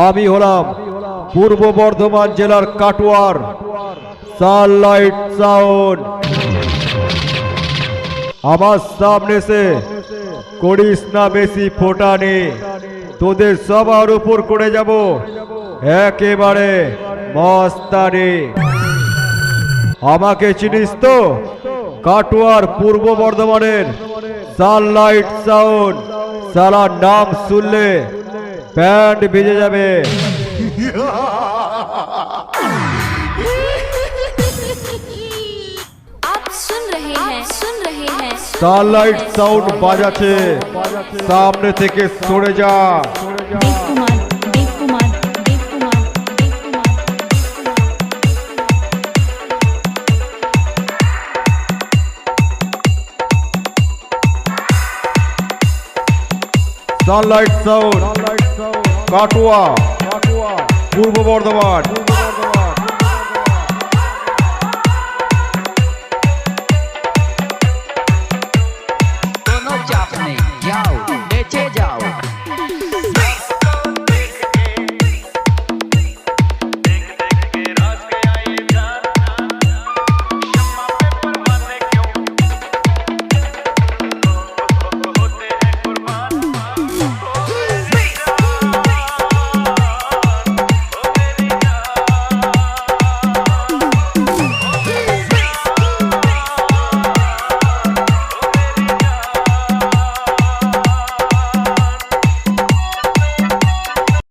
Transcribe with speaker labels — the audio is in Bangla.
Speaker 1: আমি হলাম পূর্ব বর্ধমান জেলার কাটোয়ার সানলাইট সাউন্ড। আমার সামনে সে করিস না বেশি ফোটানি, তোদের সবার উপর করে যাব একেবারে মস্তানি। আমাকে চিনিস তো? কাটোয়ার পূর্ব বর্ধমানের সানলাইট সাউন্ড। সারা নাম শুনলে প্যান্ট ভিজে যাবে।
Speaker 2: आप सुन रहे हैं
Speaker 1: सानलाइट साउंड বাজাচ্ছে, সামনে থেকে সরে যা।
Speaker 2: देव कुमार देव कुमार देव कुमार देव कुमार।
Speaker 1: সানলাইট সাউন্ড কাটোয়া পূর্ব বর্ধমান।